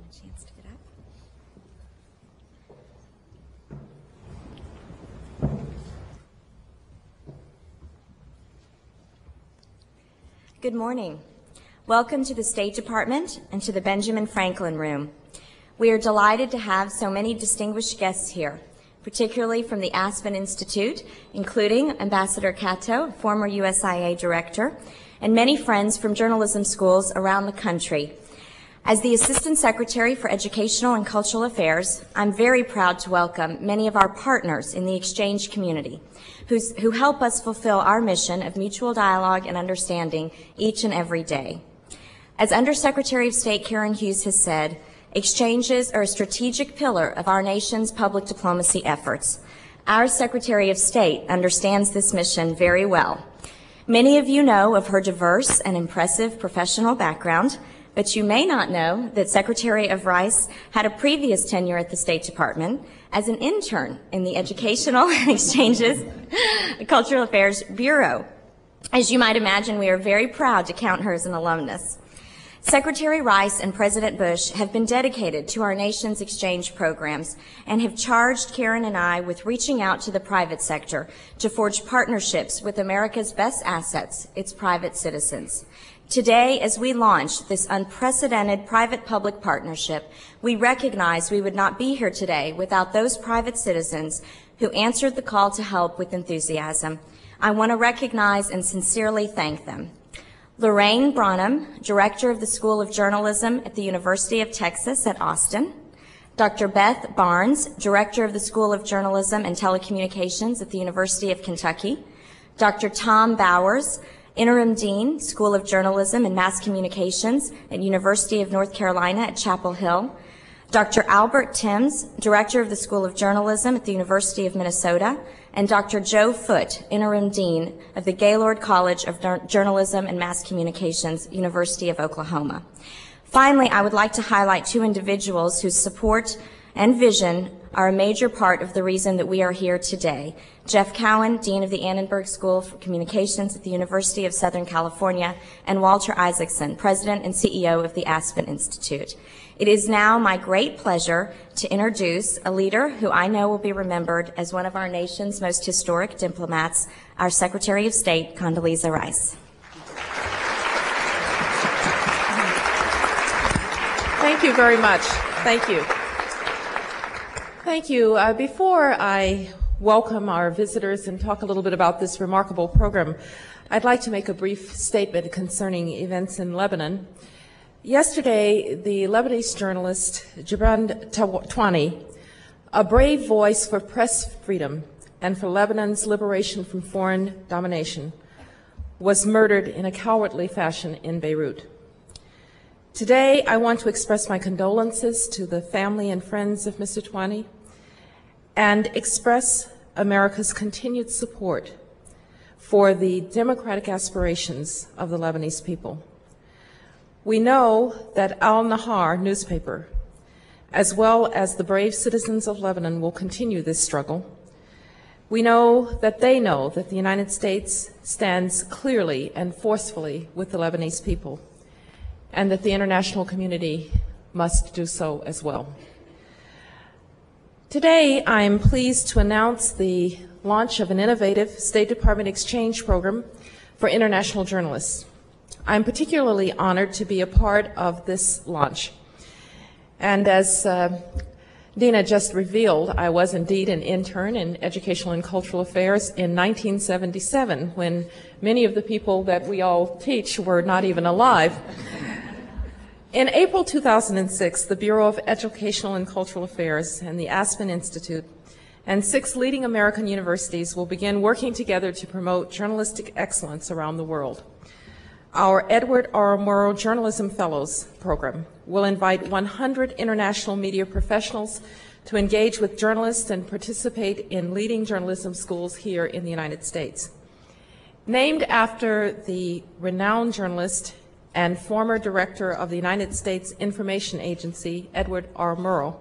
a chance to get up. Good morning. Welcome to the State Department and to the Benjamin Franklin Room. We are delighted to have so many distinguished guests here, particularly from the Aspen Institute, including Ambassador Cato, former USIA director, and many friends from journalism schools around the country. As the Assistant Secretary for Educational and Cultural Affairs, I'm very proud to welcome many of our partners in the exchange community who help us fulfill our mission of mutual dialogue and understanding each and every day. As Undersecretary of State Karen Hughes has said, exchanges are a strategic pillar of our nation's public diplomacy efforts. Our Secretary of State understands this mission very well. Many of you know of her diverse and impressive professional background, but you may not know that Secretary of Rice had a previous tenure at the State Department as an intern in the Educational and Exchanges Cultural Affairs Bureau. As you might imagine, we are very proud to count her as an alumnus. Secretary Rice and President Bush have been dedicated to our nation's exchange programs and have charged Karen and I with reaching out to the private sector to forge partnerships with America's best assets, its private citizens. Today, as we launch this unprecedented private-public partnership, we recognize we would not be here today without those private citizens who answered the call to help with enthusiasm. I want to recognize and sincerely thank them. Lorraine Branham, Director of the School of Journalism at the University of Texas at Austin. Dr. Beth Barnes, Director of the School of Journalism and Telecommunications at the University of Kentucky. Dr. Tom Bowers, Interim Dean, School of Journalism and Mass Communications at University of North Carolina at Chapel Hill. Dr. Albert Timms, Director of the School of Journalism at the University of Minnesota, and Dr. Joe Foote, Interim Dean of the Gaylord College of Journalism and Mass Communications, University of Oklahoma. Finally, I would like to highlight two individuals whose support and vision are a major part of the reason that we are here today. Jeff Cowan, Dean of the Annenberg School for Communications at the University of Southern California, and Walter Isaacson, President and CEO of the Aspen Institute. It is now my great pleasure to introduce a leader who I know will be remembered as one of our nation's most historic diplomats, our Secretary of State, Condoleeza Rice. Thank you very much. Thank you. Thank you. Before I welcome our visitors and talk a little bit about this remarkable program, I'd like to make a brief statement concerning events in Lebanon. Yesterday, the Lebanese journalist Gibran Tawani, a brave voice for press freedom and for Lebanon's liberation from foreign domination, was murdered in a cowardly fashion in Beirut. Today, I want to express my condolences to the family and friends of Mr. Tawani and express America's continued support for the democratic aspirations of the Lebanese people. We know that Al-Nahar newspaper, as well as the brave citizens of Lebanon, will continue this struggle. We know that they know that the United States stands clearly and forcefully with the Lebanese people, and that the international community must do so as well. Today, I am pleased to announce the launch of an innovative State Department exchange program for international journalists. I'm particularly honored to be a part of this launch. And as Dina just revealed, I was indeed an intern in Educational and Cultural Affairs in 1977, when many of the people that we all teach were not even alive. In April 2006, the Bureau of Educational and Cultural Affairs and the Aspen Institute and 6 leading American universities will begin working together to promote journalistic excellence around the world. Our Edward R. Murrow Journalism Fellows Program will invite 100 international media professionals to engage with journalists and participate in leading journalism schools here in the United States. Named after the renowned journalist and former director of the United States Information Agency, Edward R. Murrow,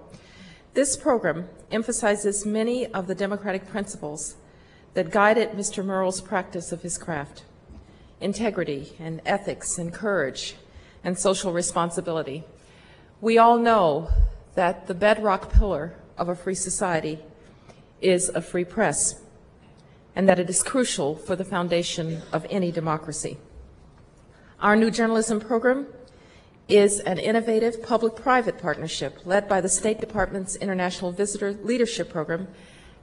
this program emphasizes many of the democratic principles that guided Mr. Murrow's practice of his craft: integrity and ethics and courage and social responsibility. We all know that the bedrock pillar of a free society is a free press, and that it is crucial for the foundation of any democracy. Our new journalism program is an innovative public-private partnership led by the State Department's International Visitor Leadership Program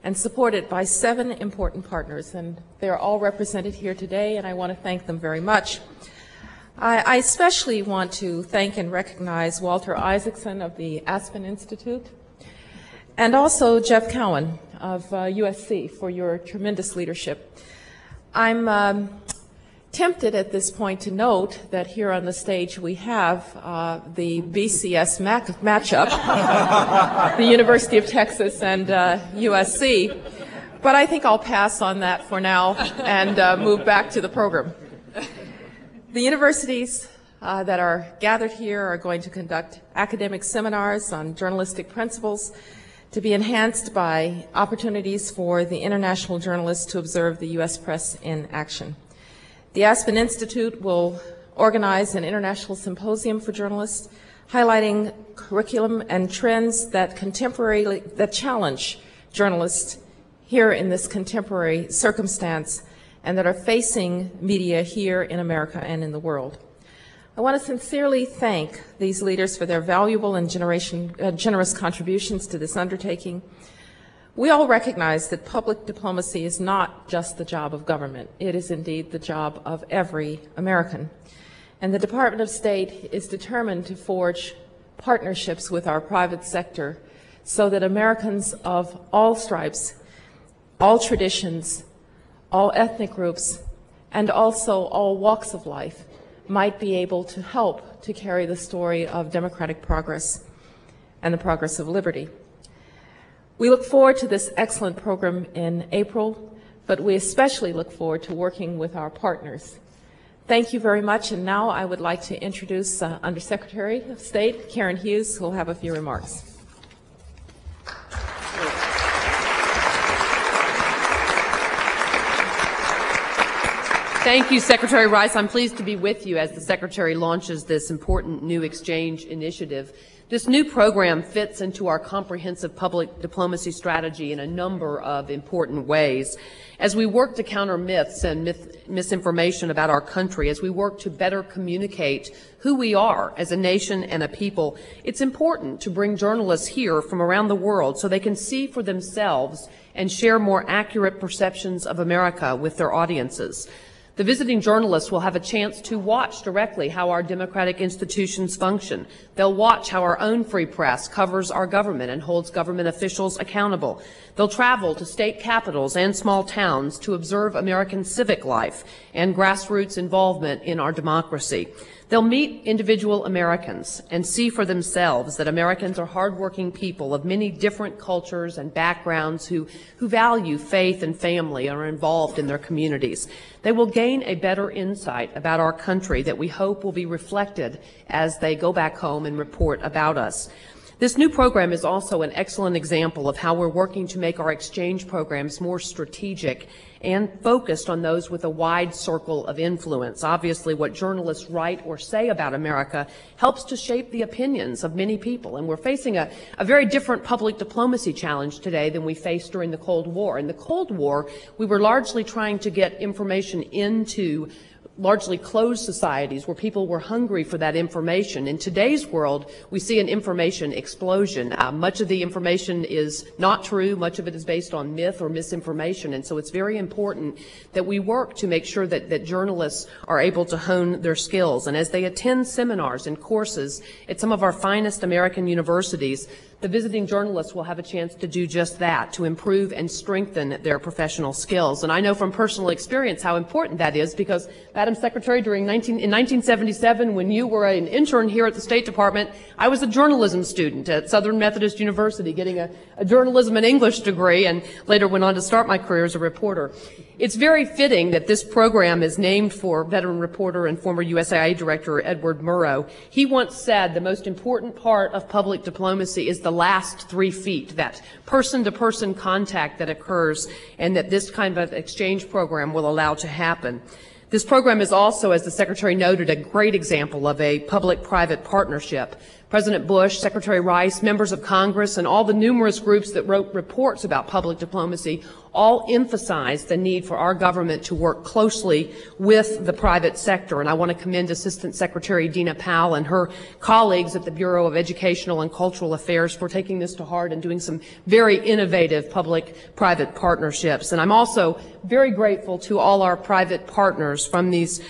and supported by 7 important partners, and they're all represented here today, and I want to thank them very much. I especially want to thank and recognize Walter Isaacson of the Aspen Institute, and also Jeff Cowan of USC for your tremendous leadership. I'm tempted at this point to note that here on the stage we have the BCS matchup, the University of Texas and USC, but I think I'll pass on that for now and move back to the program. The universities that are gathered here are going to conduct academic seminars on journalistic principles to be enhanced by opportunities for the international journalists to observe the U.S. press in action. The Aspen Institute will organize an international symposium for journalists, highlighting curriculum and trends that challenge journalists here in this contemporary circumstance and that are facing media here in America and in the world. I want to sincerely thank these leaders for their valuable and generous contributions to this undertaking. We all recognize that public diplomacy is not just the job of government. It is indeed the job of every American. And the Department of State is determined to forge partnerships with our private sector so that Americans of all stripes, all traditions, all ethnic groups, and also all walks of life might be able to help to carry the story of democratic progress and the progress of liberty. We look forward to this excellent program in April, but we especially look forward to working with our partners. Thank you very much, and now I would like to introduce Undersecretary of State Karen Hughes, who will have a few remarks. Thank you, Secretary Rice. I'm pleased to be with you as the Secretary launches this important new exchange initiative. This new program fits into our comprehensive public diplomacy strategy in a number of important ways. As we work to counter myths and misinformation about our country, as we work to better communicate who we are as a nation and a people, it's important to bring journalists here from around the world so they can see for themselves and share more accurate perceptions of America with their audiences. The visiting journalists will have a chance to watch directly how our democratic institutions function. They'll watch how our own free press covers our government and holds government officials accountable. They'll travel to state capitals and small towns to observe American civic life and grassroots involvement in our democracy. They'll meet individual Americans and see for themselves that Americans are hardworking people of many different cultures and backgrounds who value faith and family and are involved in their communities. They will gain a better insight about our country that we hope will be reflected as they go back home and report about us. This new program is also an excellent example of how we're working to make our exchange programs more strategic and focused on those with a wide circle of influence. Obviously, what journalists write or say about America helps to shape the opinions of many people, and we're facing a very different public diplomacy challenge today than we faced during the Cold War. In the Cold War, we were largely trying to get information into largely closed societies where people were hungry for that information. In today's world, we see an information explosion. Much of the information is not true. Much of it is based on myth or misinformation. And so it's very important that we work to make sure that journalists are able to hone their skills. And as they attend seminars and courses at some of our finest American universities, the visiting journalists will have a chance to do just that, to improve and strengthen their professional skills. And I know from personal experience how important that is because, Madam Secretary, in 1977, when you were an intern here at the State Department, I was a journalism student at Southern Methodist University getting a journalism and English degree and later went on to start my career as a reporter. It's very fitting that this program is named for veteran reporter and former USAID Director Edward Murrow. He once said the most important part of public diplomacy is the last 3 feet, that person-to-person contact that occurs, and that this kind of exchange program will allow to happen. This program is also, as the Secretary noted, a great example of a public-private partnership. President Bush, Secretary Rice, members of Congress, and all the numerous groups that wrote reports about public diplomacy all emphasized the need for our government to work closely with the private sector. And I want to commend Assistant Secretary Dina Powell and her colleagues at the Bureau of Educational and Cultural Affairs for taking this to heart and doing some very innovative public-private partnerships. And I'm also very grateful to all our private partners from these